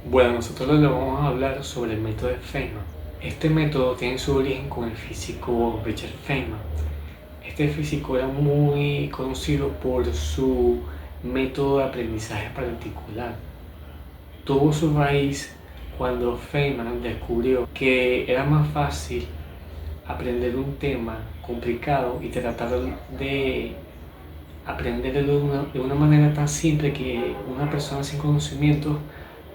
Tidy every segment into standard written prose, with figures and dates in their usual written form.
Bueno, nosotros le vamos a hablar sobre el método de Feynman. Este método tiene su origen con el físico Richard Feynman. Este físico era muy conocido por su método de aprendizaje particular. Tuvo su raíz cuando Feynman descubrió que era más fácil aprender un tema complicado y tratar de aprenderlo de una manera tan simple que una persona sin conocimientos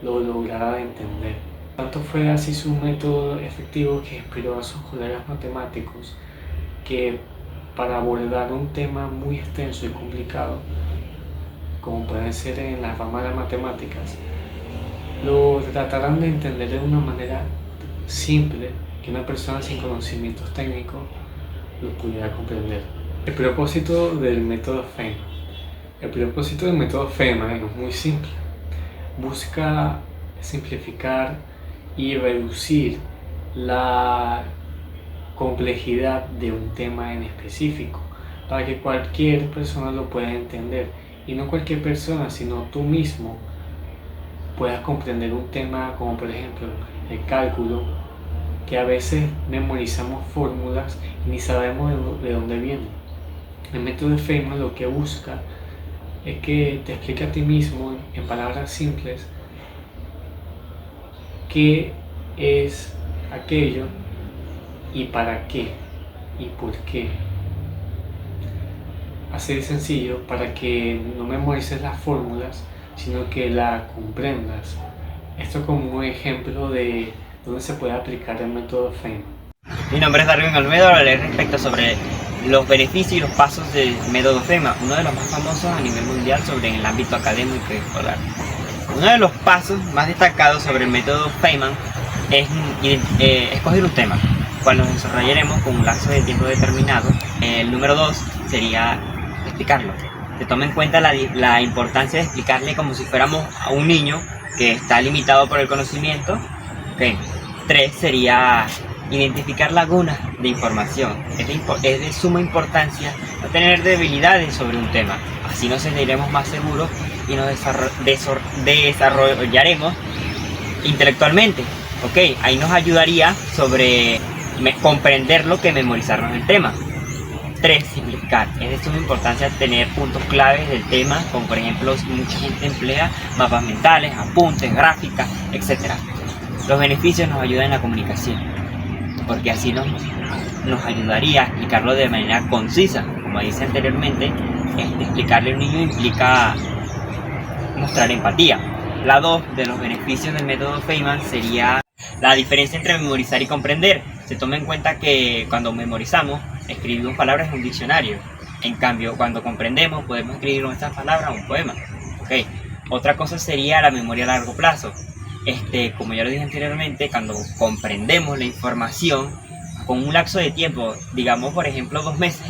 lo lograra entender. Tanto fue así su método efectivo que inspiró a sus colegas matemáticos que para abordar un tema muy extenso y complicado, como puede ser en la rama de las matemáticas, lo tratarán de entender de una manera simple que una persona sin conocimientos técnicos lo pudiera comprender. El propósito del método Feynman. El propósito del método Feynman es muy simple. Busca simplificar y reducir la complejidad de un tema en específico para que cualquier persona lo pueda entender, y no cualquier persona sino tú mismo puedas comprender un tema como por ejemplo el cálculo, que a veces memorizamos fórmulas y ni sabemos de dónde vienen. El método de Feynman lo que busca es que te explique a ti mismo en palabras simples qué es aquello y para qué y por qué. Así de sencillo, para que no memorices las fórmulas, sino que la comprendas. Esto como un ejemplo de dónde se puede aplicar el método Feynman. Mi nombre es Darwin Olmedo, hablaré respecto sobre los beneficios y los pasos del método Feynman, uno de los más famosos a nivel mundial sobre el ámbito académico y escolar. Uno de los pasos más destacados sobre el método Feynman es escoger un tema, cual nos desarrollaremos con un lapso de tiempo determinado. El número 2 sería explicarlo. Se toma en cuenta la importancia de explicarle como si fuéramos a un niño que está limitado por el conocimiento. 3 sería identificar lagunas de información. Es de suma importancia no tener debilidades sobre un tema, así nos sentiremos más seguros y nos desarrollaremos intelectualmente. Ahí nos ayudaría sobre comprenderlo que memorizarnos el tema. 3. Simplificar. Es de suma importancia tener puntos claves del tema, como por ejemplo mucha gente emplea mapas mentales, apuntes, gráficas, etc. Los beneficios nos ayudan en la comunicación, porque así nos ayudaría a explicarlo de manera concisa. Como dice anteriormente, explicarle a un niño implica mostrar empatía. La 2 de los beneficios del método Feynman sería la diferencia entre memorizar y comprender. Se toma en cuenta que cuando memorizamos, escribimos palabras en un diccionario. En cambio, cuando comprendemos, podemos escribir nuestras palabras en un poema. Otra cosa sería la memoria a largo plazo. Como ya lo dije anteriormente, cuando comprendemos la información con un lapso de tiempo, digamos por ejemplo 2 meses,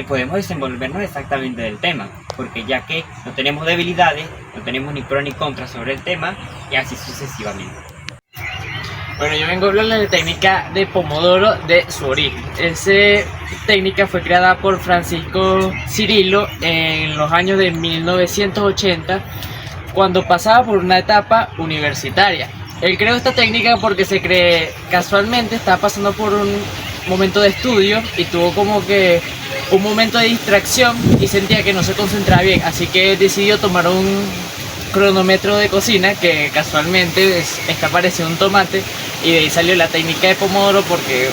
podemos desenvolvernos exactamente del tema, porque ya que no tenemos debilidades, no tenemos ni pro ni contra sobre el tema, y así sucesivamente. Bueno, yo vengo a hablar de la técnica de Pomodoro de su origen. Esa técnica fue creada por Francisco Cirillo en los años de 1980, cuando pasaba por una etapa universitaria. Él creó esta técnica porque casualmente estaba pasando por un momento de estudio y tuvo como que un momento de distracción y sentía que no se concentraba bien, así que decidió tomar un cronómetro de cocina que casualmente está parecido a un tomate, y de ahí salió la técnica de Pomodoro, porque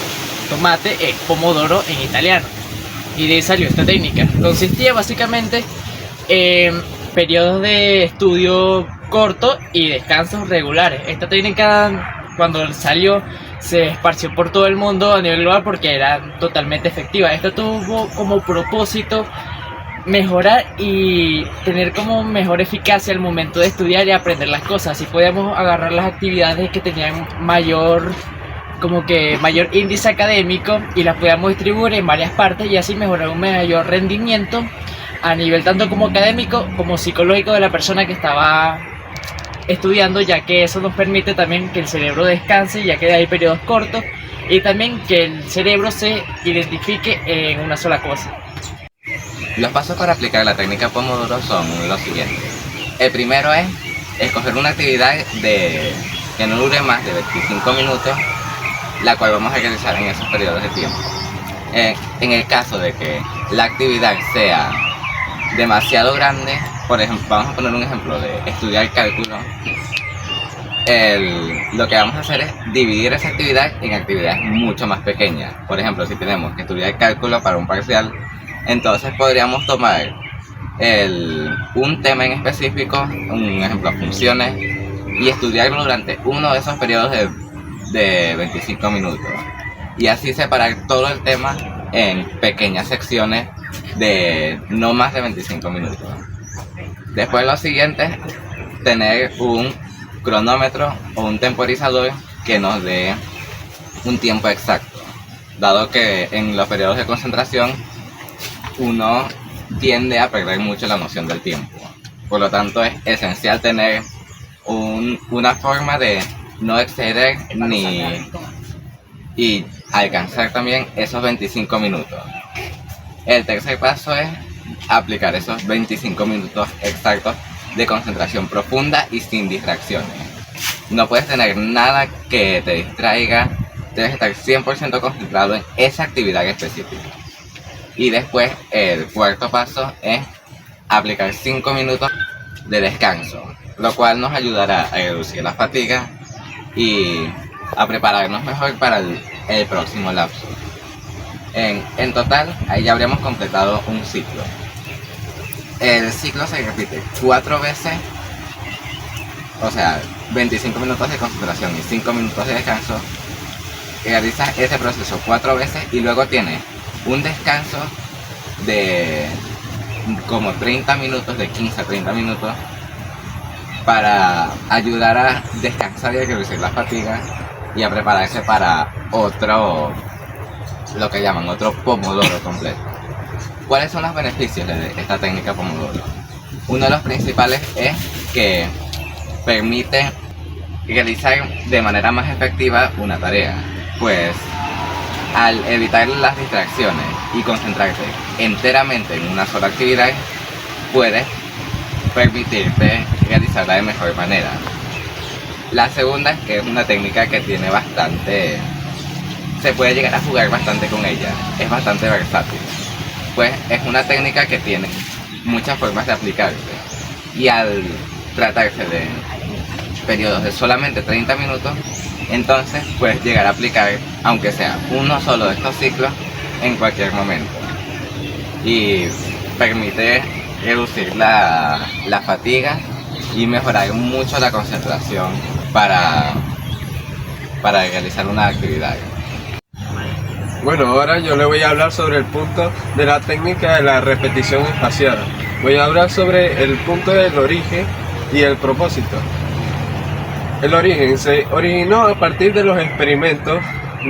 tomate es pomodoro en italiano, y de ahí salió esta técnica. Consistía básicamente en periodos de estudio cortos y descansos regulares. Esta técnica, cuando salió, se esparció por todo el mundo a nivel global porque era totalmente efectiva. Esto tuvo como propósito mejorar y tener como mejor eficacia al momento de estudiar y aprender las cosas. Así podíamos agarrar las actividades que tenían mayor índice académico y las podíamos distribuir en varias partes, y así mejorar un mayor rendimiento a nivel tanto como académico como psicológico de la persona que estaba estudiando, ya que eso nos permite también que el cerebro descanse, ya que hay periodos cortos, y también que el cerebro se identifique en una sola cosa. Los pasos para aplicar la técnica Pomodoro son los siguientes. El primero es escoger una actividad que no dure más de 25 minutos, la cual vamos a realizar en esos periodos de tiempo. En el caso de que la actividad sea demasiado grande, por ejemplo, vamos a poner un ejemplo de estudiar cálculo, lo que vamos a hacer es dividir esa actividad en actividades mucho más pequeñas. Por ejemplo, si tenemos que estudiar cálculo para un parcial, entonces podríamos tomar un tema en específico, un ejemplo, funciones, y estudiarlo durante uno de esos periodos de 25 minutos. Y así separar todo el tema en pequeñas secciones de no más de 25 minutos. Después lo siguiente, tener un cronómetro o un temporizador que nos dé un tiempo exacto, dado que en los periodos de concentración uno tiende a perder mucho la noción del tiempo. Por lo tanto, es esencial tener una forma de no exceder y alcanzar también esos 25 minutos. El tercer paso es aplicar esos 25 minutos exactos de concentración profunda y sin distracciones. No puedes tener nada que te distraiga, debes estar 100% concentrado en esa actividad específica. Y después el cuarto paso es aplicar 5 minutos de descanso, lo cual nos ayudará a reducir la fatiga y a prepararnos mejor para el próximo lapso. En total, ahí ya habríamos completado un ciclo. El ciclo se repite 4 veces, o sea, 25 minutos de concentración y 5 minutos de descanso. Realizas ese proceso 4 veces y luego tienes un descanso de como 30 minutos, de 15 a 30 minutos, para ayudar a descansar y a reducir la fatiga y a prepararse para otro, lo que llaman otro pomodoro completo. ¿Cuáles son los beneficios de esta técnica pomodoro? Uno de los principales es que permite realizar de manera más efectiva una tarea, pues al evitar las distracciones y concentrarte enteramente en una sola actividad, puedes permitirte realizarla de mejor manera. La segunda es que es una técnica que tiene bastante, se puede llegar a jugar bastante con ella, es bastante versátil, pues es una técnica que tiene muchas formas de aplicarse, y al tratarse de periodos de solamente 30 minutos, entonces puedes llegar a aplicar, aunque sea uno solo de estos ciclos, en cualquier momento, y permite reducir la fatiga y mejorar mucho la concentración para realizar una actividad. Bueno, ahora yo le voy a hablar sobre el punto de la técnica de la repetición espaciada. Voy a hablar sobre el punto del origen y el propósito. El origen se originó a partir de los experimentos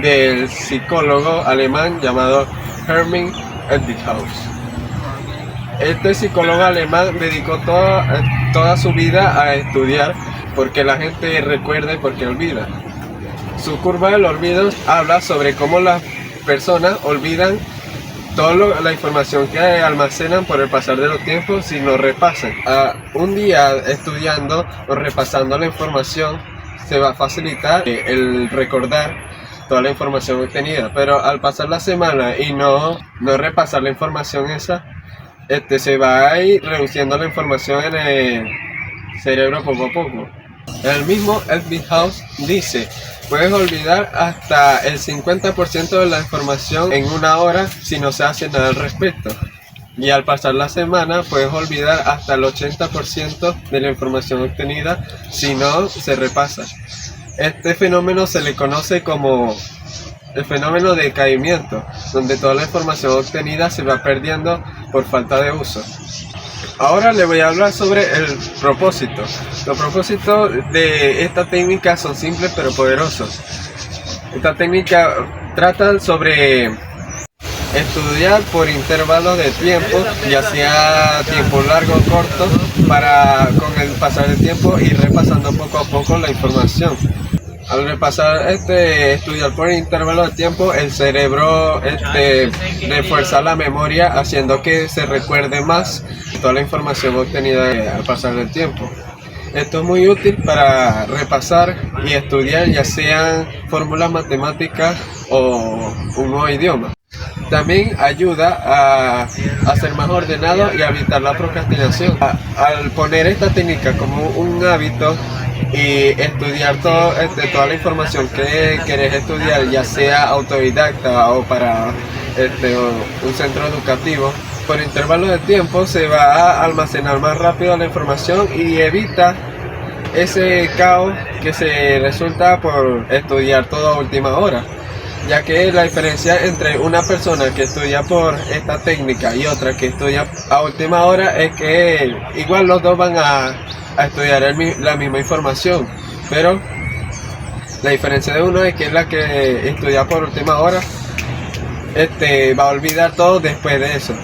del psicólogo alemán llamado Hermann Ebbinghaus. Este psicólogo alemán dedicó toda su vida a estudiar por qué la gente recuerda y por qué olvida. Su curva del olvido habla sobre cómo las personas olvidan toda la información que almacenan por el pasar de los tiempos si no repasan. Un día estudiando o repasando la información se va a facilitar el recordar toda la información obtenida, pero al pasar la semana y no repasar la información esa, se va a ir reduciendo la información en el cerebro poco a poco. El mismo Ebbinghaus dice: puedes olvidar hasta el 50% de la información en una hora si no se hace nada al respecto. Y al pasar la semana puedes olvidar hasta el 80% de la información obtenida si no se repasa. Este fenómeno se le conoce como el fenómeno de decaimiento, donde toda la información obtenida se va perdiendo por falta de uso. Ahora le voy a hablar sobre el propósito. Los propósitos de esta técnica son simples pero poderosos. Esta técnica trata sobre estudiar por intervalos de tiempo, ya sea tiempo largo o corto, para con el pasar del tiempo ir repasando poco a poco la información. Al repasar estudiar por intervalo de tiempo, el cerebro refuerza la memoria, haciendo que se recuerde más toda la información obtenida al pasar del tiempo. Esto es muy útil para repasar y estudiar ya sean fórmulas matemáticas o un nuevo idioma. También ayuda a ser más ordenado y a evitar la procrastinación. Al poner esta técnica como un hábito y estudiar toda la información que querés estudiar, ya sea autodidacta o para un centro educativo, por intervalos de tiempo se va a almacenar más rápido la información y evita ese caos que se resulta por estudiar todo a última hora, ya que la diferencia entre una persona que estudia por esta técnica y otra que estudia a última hora es que igual los dos van a estudiar la misma información, pero la diferencia de uno es que la que estudia por última hora va a olvidar todo después de eso.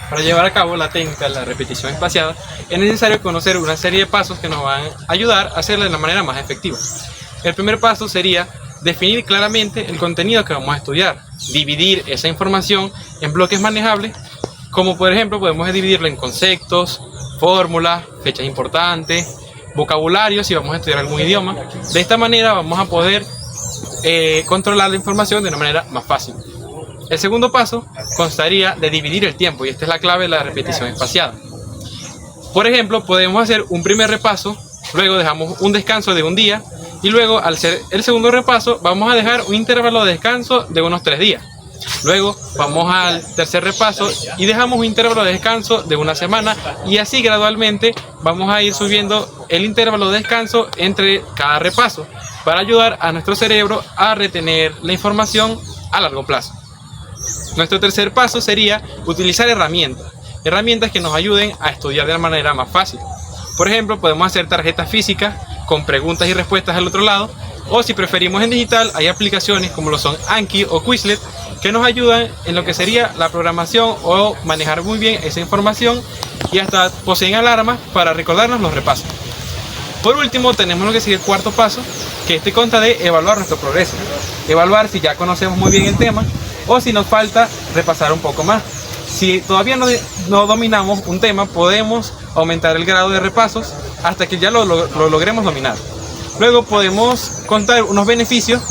Para llevar a cabo la técnica de la repetición espaciada es necesario conocer una serie de pasos que nos van a ayudar a hacerla de la manera más efectiva. El primer paso sería definir claramente el contenido que vamos a estudiar, dividir esa información en bloques manejables, como por ejemplo podemos dividirlo en conceptos, fórmulas, fechas importantes, vocabulario si vamos a estudiar algún idioma. De esta manera vamos a poder controlar la información de una manera más fácil. El segundo paso constaría de dividir el tiempo, y esta es la clave de la repetición espaciada. Por ejemplo, podemos hacer un primer repaso, luego dejamos un descanso de un día, y luego al hacer el segundo repaso vamos a dejar un intervalo de descanso de unos 3 días. Luego vamos al tercer repaso y dejamos un intervalo de descanso de una semana, y así gradualmente vamos a ir subiendo el intervalo de descanso entre cada repaso para ayudar a nuestro cerebro a retener la información a largo plazo. Nuestro tercer paso sería utilizar herramientas que nos ayuden a estudiar de la manera más fácil. Por ejemplo, podemos hacer tarjetas físicas con preguntas y respuestas al otro lado, o si preferimos en digital, hay aplicaciones como lo son Anki o Quizlet que nos ayudan en lo que sería la programación o manejar muy bien esa información, y hasta poseen alarmas para recordarnos los repasos. Por último, tenemos lo que sigue el cuarto paso, que consta de evaluar nuestro progreso. Evaluar si ya conocemos muy bien el tema o si nos falta repasar un poco más. Si todavía no dominamos un tema, podemos aumentar el grado de repasos hasta que ya lo logremos dominar. Luego podemos contar unos beneficios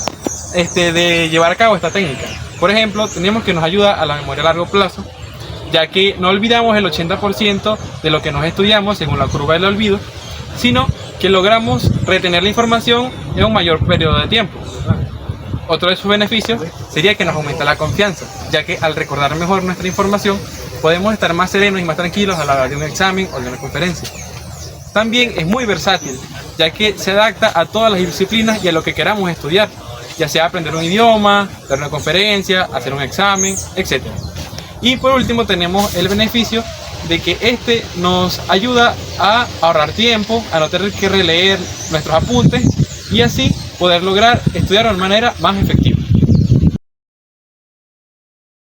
de llevar a cabo esta técnica. Por ejemplo, tenemos que nos ayuda a la memoria a largo plazo, ya que no olvidamos el 80% de lo que nos estudiamos según la curva del olvido, sino que logramos retener la información en un mayor periodo de tiempo. Otro de sus beneficios sería que nos aumenta la confianza, ya que al recordar mejor nuestra información podemos estar más serenos y más tranquilos a la hora de un examen o de una conferencia. También es muy versátil, ya que se adapta a todas las disciplinas y a lo que queramos estudiar, ya sea aprender un idioma, dar una conferencia, hacer un examen, etc. Y por último tenemos el beneficio de que nos ayuda a ahorrar tiempo, a no tener que releer nuestros apuntes y así poder lograr estudiar de una manera más efectiva.